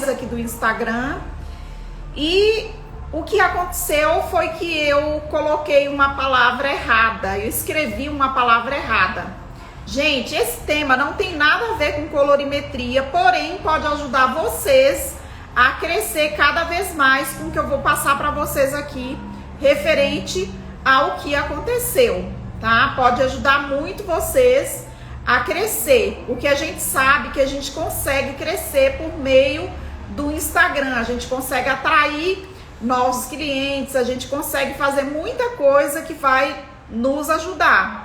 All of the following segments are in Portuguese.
stories aqui do Instagram. E o que aconteceu foi que eu coloquei uma palavra errada, eu escrevi uma palavra errada. Gente, esse tema não tem nada a ver com colorimetria, porém pode ajudar vocês a crescer cada vez mais com o que eu vou passar para vocês aqui, referente ao que aconteceu, tá? Pode ajudar muito vocês a crescer, porque a gente sabe que a gente consegue crescer por meio do Instagram, a gente consegue atrair novos clientes, a gente consegue fazer muita coisa que vai nos ajudar.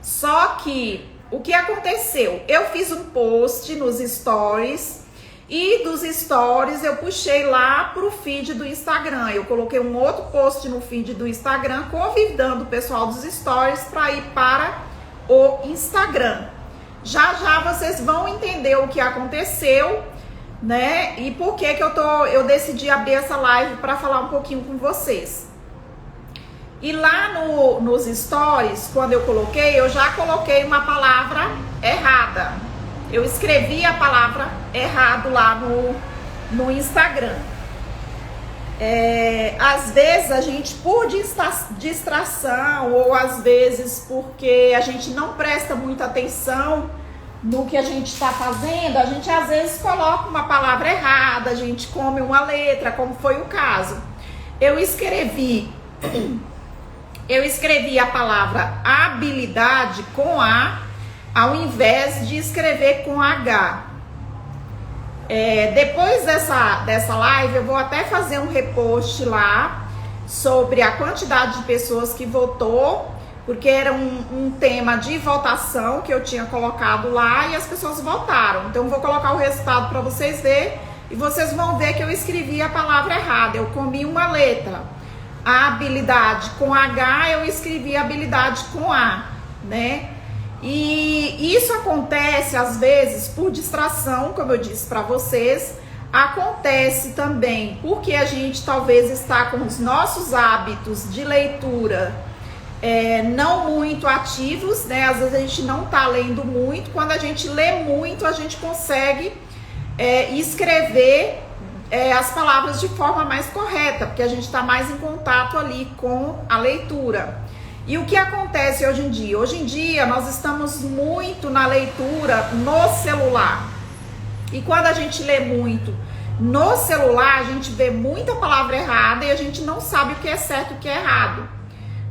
Só que o que aconteceu? Eu fiz um post nos stories e dos stories eu puxei lá pro feed do Instagram. Eu coloquei um outro post no feed do Instagram convidando o pessoal dos stories para ir para o Instagram. Já já vocês vão entender o que aconteceu, né? E por que que eu decidi abrir essa live para falar um pouquinho com vocês. E lá nos stories, quando eu já coloquei uma palavra errada. Eu escrevi a palavra errado lá no Instagram. Às vezes a gente, por distração, ou às vezes porque a gente não presta muita atenção no que a gente está fazendo, a gente às vezes coloca uma palavra errada, a gente come uma letra, como foi o caso. Eu escrevi a palavra habilidade com A, ao invés de escrever com H. Depois dessa live, eu vou até fazer um repost lá sobre a quantidade de pessoas que votou, porque era um tema de votação que eu tinha colocado lá e as pessoas votaram. Então, eu vou colocar o resultado para vocês verem e vocês vão ver que eu escrevi a palavra errada. Eu comi uma letra. A habilidade com H, eu escrevi habilidade com A, né? E isso acontece às vezes por distração, como eu disse para vocês. Acontece também porque a gente talvez está com os nossos hábitos de leitura não muito ativos, né? Às vezes a gente não está lendo muito. Quando a gente lê muito, a gente consegue escrever as palavras de forma mais correta, porque a gente está mais em contato ali com a leitura. E o que acontece hoje em dia? Hoje em dia nós estamos muito na leitura no celular. E quando a gente lê muito no celular, a gente vê muita palavra errada e a gente não sabe o que é certo e o que é errado.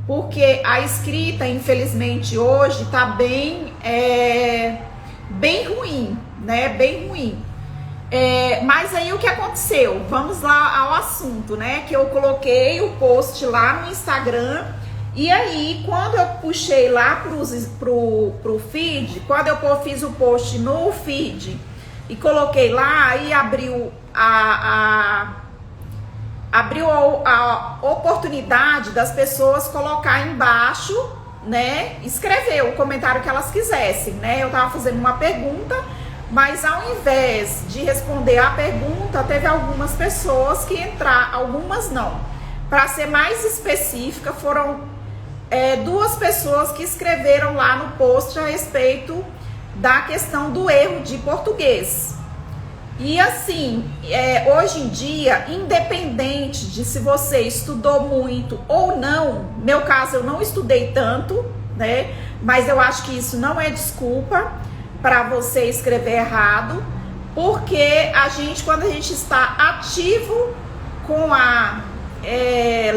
Porque a escrita, infelizmente, hoje está bem ruim, né? Bem ruim. Mas aí o que aconteceu? Vamos lá ao assunto, né? Que eu coloquei o post lá no Instagram. E aí, quando eu puxei lá pro feed, quando eu fiz o post no feed e coloquei lá, aí abriu a oportunidade das pessoas colocar embaixo, né? Escrever o comentário que elas quisessem, né? Eu tava fazendo uma pergunta, mas ao invés de responder a pergunta, teve algumas pessoas que entraram, algumas não. Para ser mais específica, foram 2 pessoas que escreveram lá no post a respeito da questão do erro de português. E assim, hoje em dia, independente de se você estudou muito ou não, no meu caso eu não estudei tanto, né? Mas eu acho que isso não é desculpa para você escrever errado, porque quando a gente está ativo com a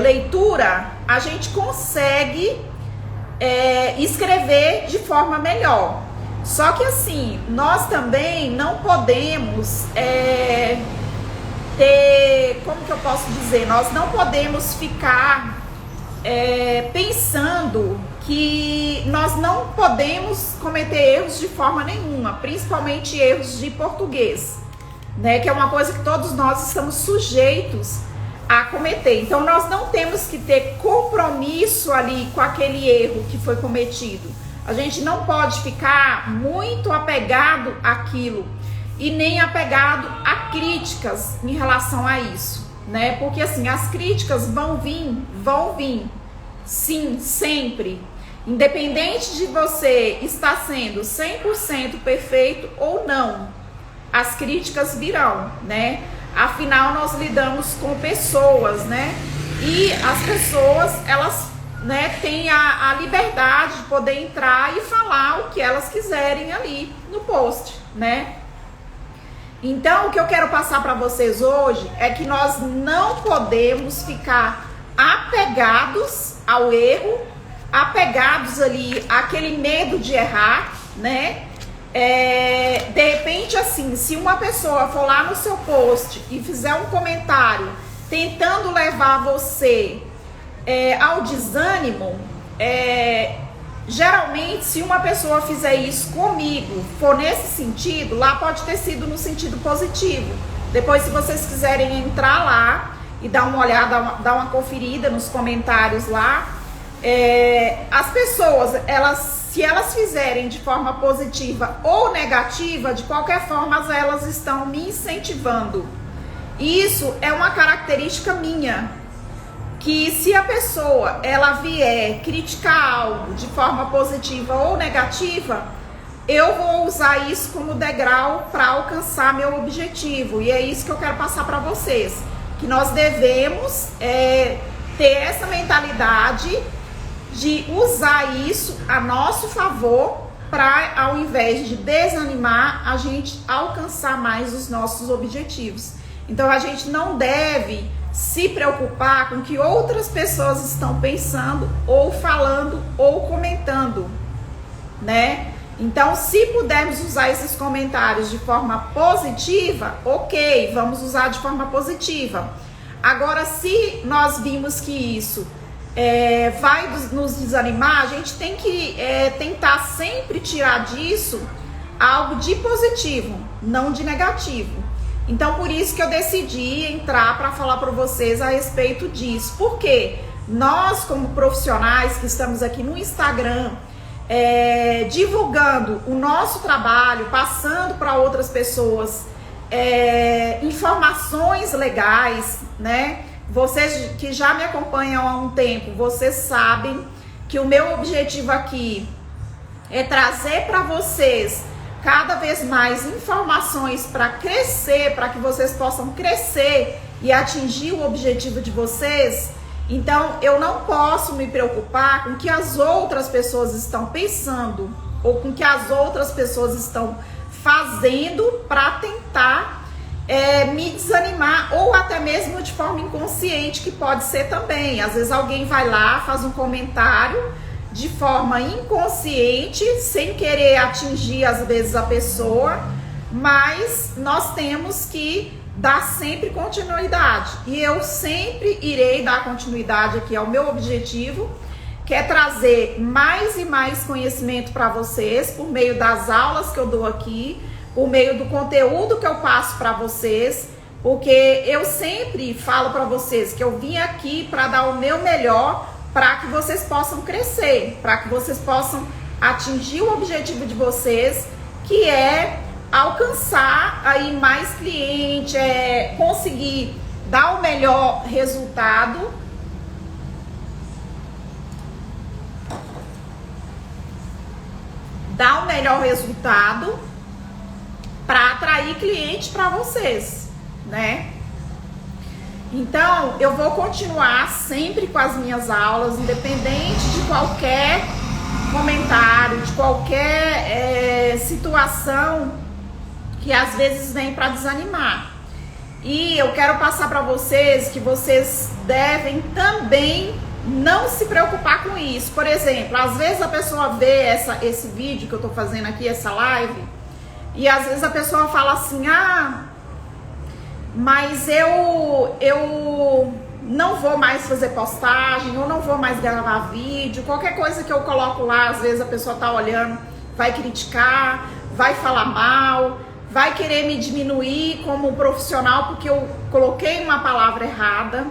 leitura, a gente consegue escrever de forma melhor. Só que assim, nós também não podemos como que eu posso dizer? Nós não podemos ficar pensando que nós não podemos cometer erros de forma nenhuma, principalmente erros de português, né? Que é uma coisa que todos nós estamos sujeitos a cometer. Então nós não temos que ter compromisso ali com aquele erro que foi cometido. A gente não pode ficar muito apegado àquilo e nem apegado a críticas em relação a isso, né? Porque assim, as críticas vão vir, sim, sempre. Independente de você estar sendo 100% perfeito ou não. as críticas virão, né? Afinal, nós lidamos com pessoas, né? E as pessoas, elas, né, têm a liberdade de poder entrar e falar o que elas quiserem ali no post, né? Então, o que eu quero passar para vocês hoje é que nós não podemos ficar apegados ao erro, apegados ali àquele medo de errar, né? De repente, assim, se uma pessoa for lá no seu post e fizer um comentário tentando levar você ao desânimo, geralmente, se uma pessoa fizer isso comigo, for nesse sentido, lá pode ter sido no sentido positivo. Depois, se vocês quiserem entrar lá e dar uma olhada, dar uma conferida nos comentários lá, as pessoas, se elas fizerem de forma positiva ou negativa, de qualquer forma elas estão me incentivando. Isso é uma característica minha, que se a pessoa ela vier criticar algo de forma positiva ou negativa, eu vou usar isso como degrau para alcançar meu objetivo. E é isso que eu quero passar para vocês, que nós devemos ter essa mentalidade de usar isso a nosso favor para, ao invés de desanimar, a gente alcançar mais os nossos objetivos. Então a gente não deve se preocupar com o que outras pessoas estão pensando ou falando ou comentando, né? Então, se pudermos usar esses comentários de forma positiva, ok, vamos usar de forma positiva. Agora, se nós vimos que isso vai nos desanimar, a gente tem que tentar sempre tirar disso algo de positivo, não de negativo. Então, por isso que eu decidi entrar para falar para vocês a respeito disso. Porque nós, como profissionais que estamos aqui no Instagram, divulgando o nosso trabalho, passando para outras pessoas informações legais, né? Vocês que já me acompanham há um tempo, vocês sabem que o meu objetivo aqui é trazer para vocês cada vez mais informações para crescer, para que vocês possam crescer e atingir o objetivo de vocês. Então, eu não posso me preocupar com o que as outras pessoas estão pensando ou com o que as outras pessoas estão fazendo para tentar me desanimar, ou até mesmo de forma inconsciente, que pode ser também. Às vezes alguém vai lá, faz um comentário de forma inconsciente, sem querer atingir às vezes a pessoa, mas nós temos que dar sempre continuidade. E eu sempre irei dar continuidade aqui ao meu objetivo, que é trazer mais e mais conhecimento para vocês, por meio das aulas que eu dou aqui, por meio do conteúdo que eu passo para vocês, porque eu sempre falo para vocês que eu vim aqui para dar o meu melhor, para que vocês possam crescer, para que vocês possam atingir o objetivo de vocês, que é alcançar aí mais cliente, conseguir dar o melhor resultado, para atrair cliente para vocês, né? Então, eu vou continuar sempre com as minhas aulas, independente de qualquer comentário, de qualquer situação que às vezes vem para desanimar. E eu quero passar para vocês que vocês devem também não se preocupar com isso. Por exemplo, às vezes a pessoa vê esse vídeo que eu tô fazendo aqui, essa live, e às vezes a pessoa fala assim, mas eu não vou mais fazer postagem, eu não vou mais gravar vídeo, qualquer coisa que eu coloco lá, às vezes a pessoa tá olhando, vai criticar, vai falar mal, vai querer me diminuir como profissional porque eu coloquei uma palavra errada,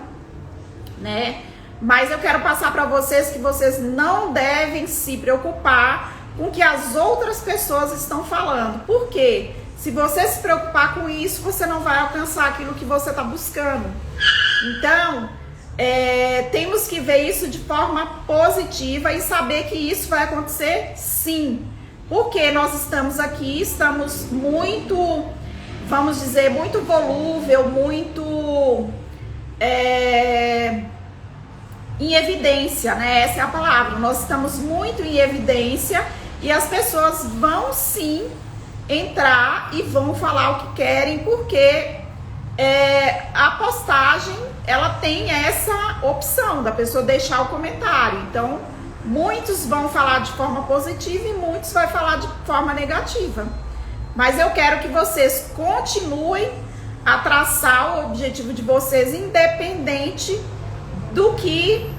né? Mas eu quero passar para vocês que vocês não devem se preocupar com o que as outras pessoas estão falando. Por quê? Se você se preocupar com isso, você não vai alcançar aquilo que você está buscando. Então, temos que ver isso de forma positiva e saber que isso vai acontecer sim. Porque nós estamos aqui, estamos muito vamos dizer, muito volúvel, muito em evidência, né? Essa é a palavra. Nós estamos muito em evidência e as pessoas vão sim entrar e vão falar o que querem, porque a postagem, ela tem essa opção da pessoa deixar o comentário. Então, muitos vão falar de forma positiva e muitos vão falar de forma negativa. Mas eu quero que vocês continuem a traçar o objetivo de vocês, independente do que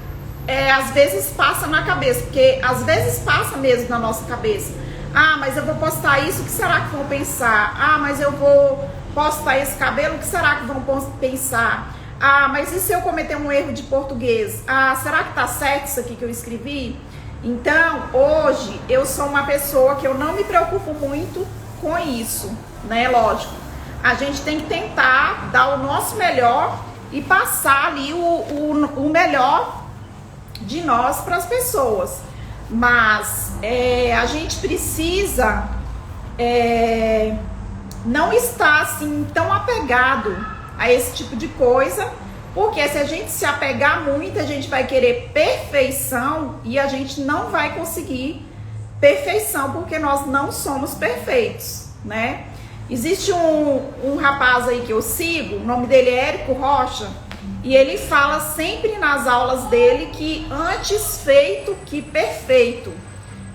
às vezes passa na cabeça, porque às vezes passa mesmo na nossa cabeça. Ah, mas eu vou postar isso, o que será que vão pensar? Ah, mas eu vou postar esse cabelo, o que será que vão pensar? Ah, mas e se eu cometer um erro de português? Ah, será que tá certo isso aqui que eu escrevi? Então, hoje, eu sou uma pessoa que eu não me preocupo muito com isso, né? Lógico, a gente tem que tentar dar o nosso melhor e passar ali o melhor de nós para as pessoas. Mas a gente precisa não estar assim tão apegado a esse tipo de coisa, porque se a gente se apegar muito, a gente vai querer perfeição e a gente não vai conseguir perfeição, porque nós não somos perfeitos, né? Existe um rapaz aí que eu sigo, o nome dele é Érico Rocha, e ele fala sempre nas aulas dele que antes feito que perfeito.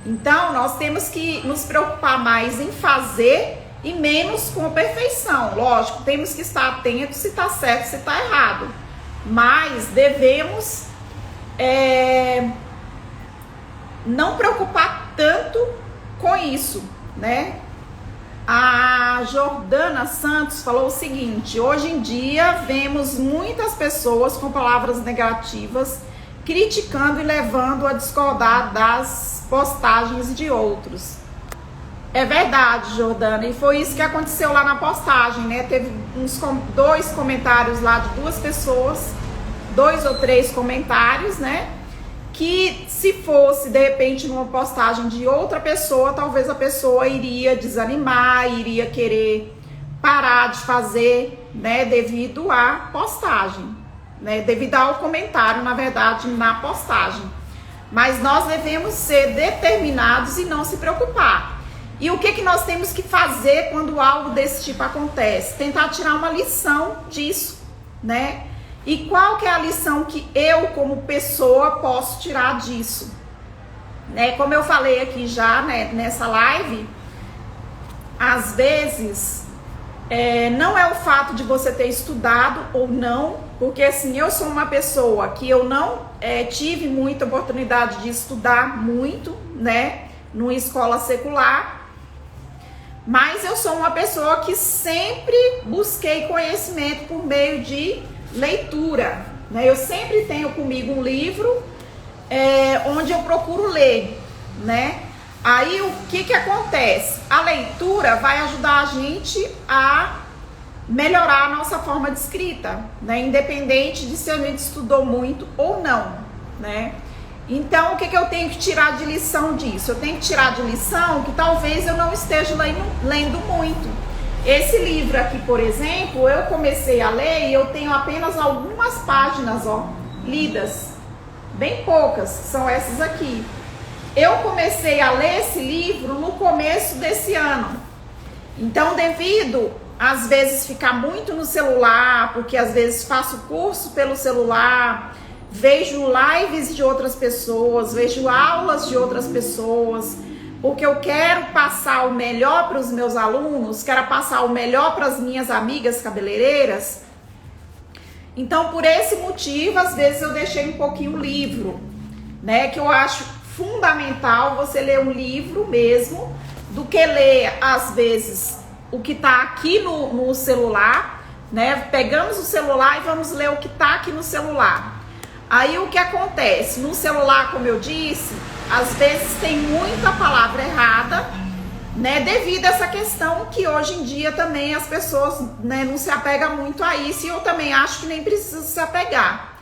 Então, nós temos que nos preocupar mais em fazer e menos com perfeição. Lógico, temos que estar atentos se está certo, se está errado. Mas devemos não preocupar tanto com isso, né? A Jordana Santos falou o seguinte: hoje em dia vemos muitas pessoas com palavras negativas criticando e levando a discordar das postagens de outros. É verdade, Jordana, e foi isso que aconteceu lá na postagem, né? Teve dois comentários lá de duas pessoas, 2 ou 3 comentários, né? Que se fosse, de repente, numa postagem de outra pessoa, talvez a pessoa iria desanimar, iria querer parar de fazer, né? Devido à postagem, né? Devido ao comentário, na verdade, na postagem. Mas nós devemos ser determinados e não se preocupar. E o que nós temos que fazer quando algo desse tipo acontece? Tentar tirar uma lição disso, né? E qual que é a lição que eu, como pessoa, posso tirar disso? Né? Como eu falei aqui já, né, nessa live, às vezes, não é o fato de você ter estudado ou não, porque assim, eu sou uma pessoa que eu não tive muita oportunidade de estudar muito, né, numa escola secular, mas eu sou uma pessoa que sempre busquei conhecimento por meio de leitura, né? Eu sempre tenho comigo um livro onde eu procuro ler, né? Aí o que acontece? A leitura vai ajudar a gente a melhorar a nossa forma de escrita, né? Independente de se a gente estudou muito ou não, né? Então, o que eu tenho que tirar de lição disso? Eu tenho que tirar de lição que talvez eu não esteja lendo muito. Esse livro aqui, por exemplo, eu comecei a ler e eu tenho apenas algumas páginas, ó, lidas. Bem poucas, são essas aqui. Eu comecei a ler esse livro no começo desse ano. Então, devido, às vezes, ficar muito no celular, porque às vezes faço curso pelo celular, vejo lives de outras pessoas, vejo aulas de outras pessoas, porque eu quero passar o melhor para os meus alunos, quero passar o melhor para as minhas amigas cabeleireiras. Então, por esse motivo, às vezes eu deixei um pouquinho o livro, né? Que eu acho fundamental você ler um livro mesmo, do que ler, às vezes, o que está aqui no celular, né? Pegamos o celular e vamos ler o que está aqui no celular. Aí o que acontece? No celular, como eu disse, às vezes tem muita palavra errada, né? Devido a essa questão que hoje em dia também as pessoas, né, não se apegam muito a isso, e eu também acho que nem precisa se apegar,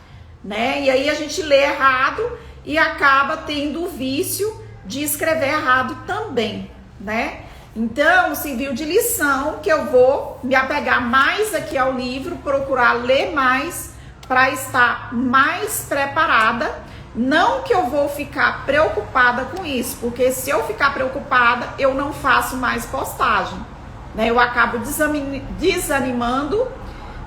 né? E aí a gente lê errado e acaba tendo o vício de escrever errado também, né? Então, serviu de lição que eu vou me apegar mais aqui ao livro, procurar ler mais para estar mais preparada. Não que eu vou ficar preocupada com isso, porque se eu ficar preocupada, eu não faço mais postagem, né? Eu acabo desanimando,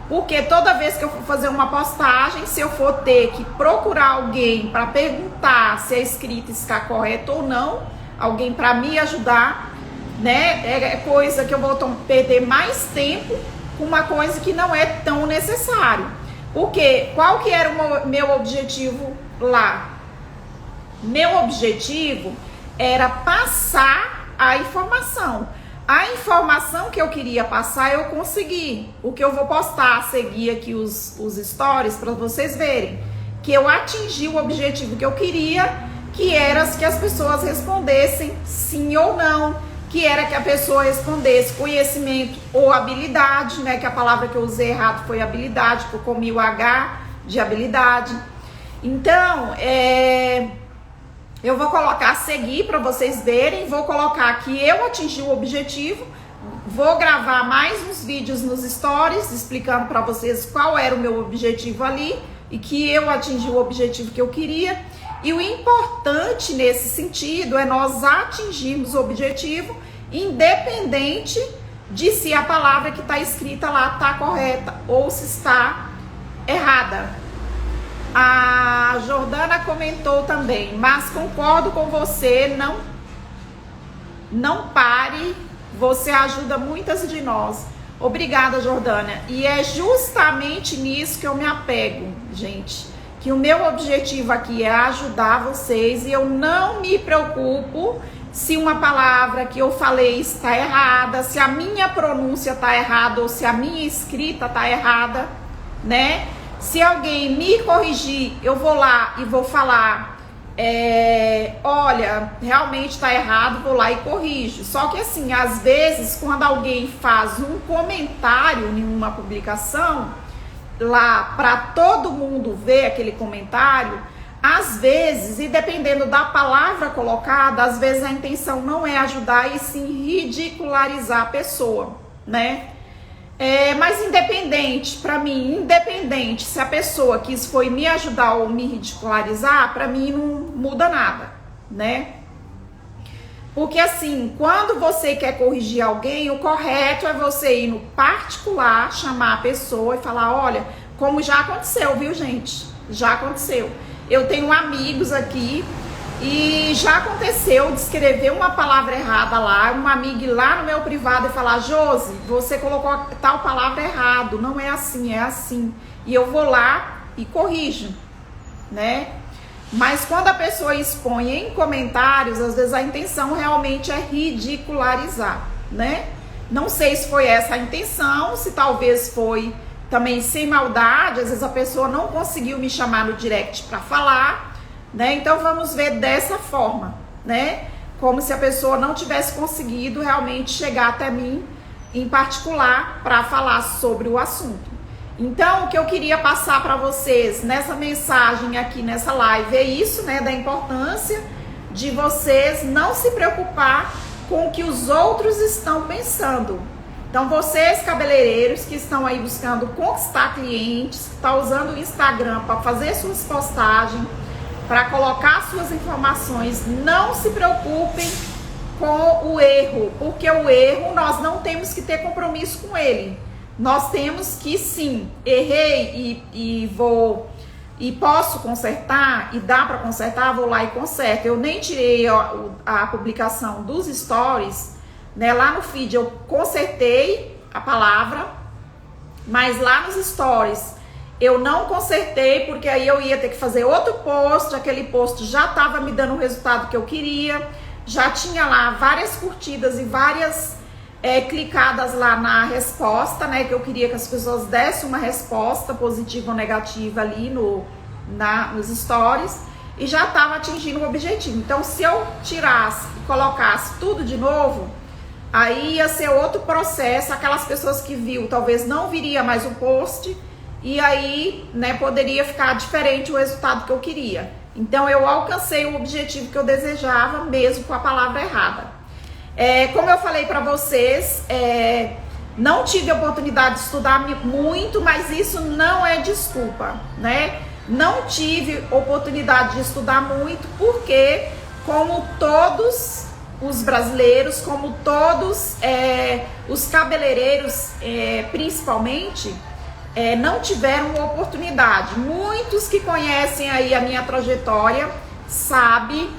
porque toda vez que eu for fazer uma postagem, se eu for ter que procurar alguém para perguntar se a escrita está correta ou não, alguém para me ajudar, né? É coisa que eu vou perder mais tempo com uma coisa que não é tão necessário. Porque qual que era o meu objetivo lá? Meu objetivo era passar a informação. A informação que eu queria passar, eu consegui. O que eu vou postar a seguir aqui os stories para vocês verem. Que eu atingi o objetivo que eu queria, que era que as pessoas respondessem sim ou não. Que era que a pessoa respondesse conhecimento ou habilidade, né? Que a palavra que eu usei errado foi habilidade, que eu comi o H de habilidade. Então, eu vou colocar seguir para vocês verem, vou colocar que eu atingi o objetivo, vou gravar mais uns vídeos nos stories explicando para vocês qual era o meu objetivo ali e que eu atingi o objetivo que eu queria. E o importante nesse sentido é nós atingirmos o objetivo, independente de se a palavra que está escrita lá está correta ou se está errada. A Jordana comentou também, mas concordo com você, não pare, você ajuda muitas de nós. Obrigada, Jordana. E é justamente nisso que eu me apego, gente. Que o meu objetivo aqui é ajudar vocês e eu não me preocupo se uma palavra que eu falei está errada, se a minha pronúncia está errada ou se a minha escrita está errada, né? Se alguém me corrigir, eu vou lá e vou falar, olha, realmente está errado, vou lá e corrijo. Só que assim, às vezes, quando alguém faz um comentário em uma publicação, lá para todo mundo ver aquele comentário, às vezes, e dependendo da palavra colocada, às vezes a intenção não é ajudar e sim ridicularizar a pessoa, né? Mas independente, para mim, independente se a pessoa quis foi me ajudar ou me ridicularizar, para mim não muda nada, né? Porque assim, quando você quer corrigir alguém, o correto é você ir no particular, chamar a pessoa e falar, olha, como já aconteceu, viu, gente? Já aconteceu. Eu tenho amigos aqui e já aconteceu de escrever uma palavra errada lá, uma amiga ir lá no meu privado e falar, Josi, você colocou tal palavra errado, não é assim, é assim. E eu vou lá e corrijo, né? Mas quando a pessoa expõe em comentários, às vezes a intenção realmente é ridicularizar, né? Não sei se foi essa a intenção, se talvez foi também sem maldade, às vezes a pessoa não conseguiu me chamar no direct para falar, né? Então vamos ver dessa forma, né? Como se a pessoa não tivesse conseguido realmente chegar até mim em particular para falar sobre o assunto. Então, o que eu queria passar para vocês nessa mensagem aqui, nessa live, é isso, né? Da importância de vocês não se preocupar com o que os outros estão pensando. Então, vocês, cabeleireiros, que estão aí buscando conquistar clientes, que estão usando o Instagram para fazer suas postagens, para colocar suas informações, não se preocupem com o erro, porque o erro nós não temos que ter compromisso com ele. Nós temos que sim, errei e posso consertar, e dá para consertar, vou lá e conserto. Eu nem tirei a publicação dos stories, né? Lá no feed eu consertei a palavra, mas lá nos stories eu não consertei, porque aí eu ia ter que fazer outro post, aquele post já estava me dando o resultado que eu queria, já tinha lá várias curtidas e várias clicadas lá na resposta, né, que eu queria que as pessoas dessem uma resposta positiva ou negativa ali nos stories, e já estava atingindo o objetivo. Então, se eu tirasse e colocasse tudo de novo, aí ia ser outro processo, aquelas pessoas que viu, talvez não viria mais o post, e aí, né, poderia ficar diferente o resultado que eu queria. Então, eu alcancei o objetivo que eu desejava, mesmo com a palavra errada. Como eu falei para vocês, não tive a oportunidade de estudar muito, mas isso não é desculpa, né? Não tive oportunidade de estudar muito porque, como todos os brasileiros, como todos os cabeleireiros, principalmente, não tiveram oportunidade. Muitos que conhecem aí a minha trajetória sabem.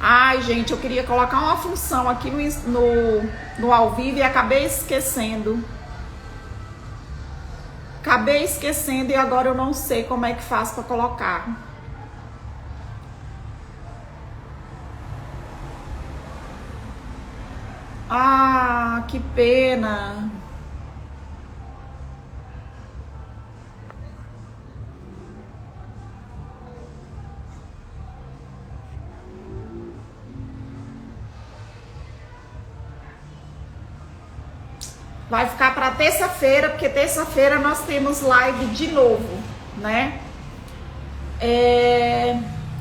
Ai, gente, eu queria colocar uma função aqui no ao vivo e acabei esquecendo. Acabei esquecendo e agora eu não sei como é que faz para colocar. Ah, que pena. Vai ficar para terça-feira, porque terça-feira nós temos live de novo, né?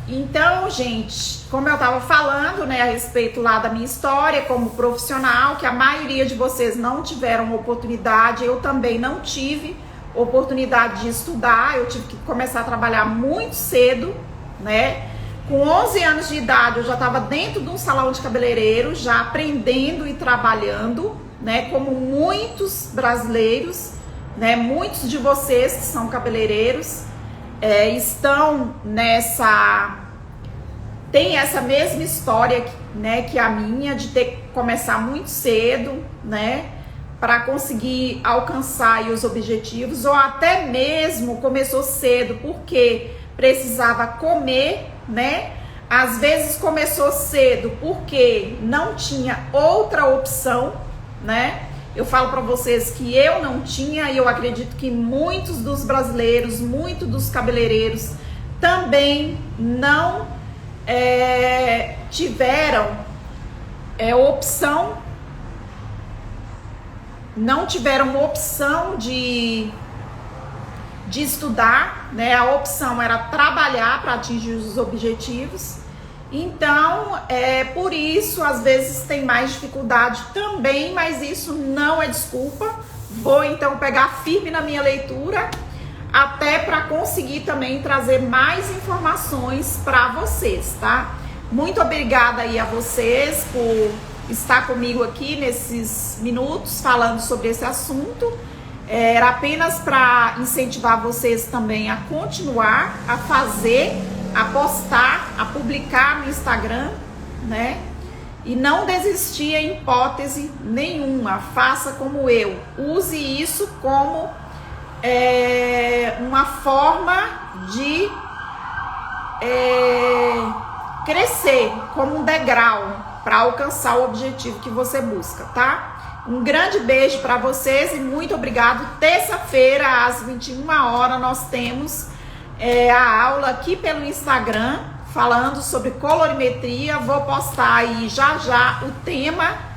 Então, gente, como eu tava falando, né, a respeito lá da minha história como profissional, que a maioria de vocês não tiveram oportunidade, eu também não tive oportunidade de estudar, eu tive que começar a trabalhar muito cedo, né? Com 11 anos de idade, eu já estava dentro de um salão de cabeleireiro, já aprendendo e trabalhando, né? Como muitos brasileiros, né? Muitos de vocês que são cabeleireiros estão tem essa mesma história, né? Que a minha, de ter que começar muito cedo, né? Para conseguir alcançar aí os objetivos, ou até mesmo começou cedo porque precisava comer, né? Às vezes começou cedo porque não tinha outra opção, né? Eu falo para vocês que eu não tinha, e eu acredito que muitos dos brasileiros, muitos dos cabeleireiros também não tiveram opção, não tiveram opção de estudar, né? A opção era trabalhar para atingir os objetivos. Então, por isso, às vezes tem mais dificuldade também, mas isso não é desculpa. Vou então pegar firme na minha leitura, até para conseguir também trazer mais informações para vocês, tá? Muito obrigada aí a vocês por estar comigo aqui nesses minutos falando sobre esse assunto. Era apenas para incentivar vocês também a continuar a fazer, a postar, a publicar no Instagram, né? E não desistir em hipótese nenhuma. Faça como eu. Use isso como uma forma de crescer, como um degrau para alcançar o objetivo que você busca, tá? Um grande beijo para vocês e muito obrigado. Terça-feira, às 21 horas, nós temos a aula aqui pelo Instagram, falando sobre colorimetria. Vou postar aí já já o tema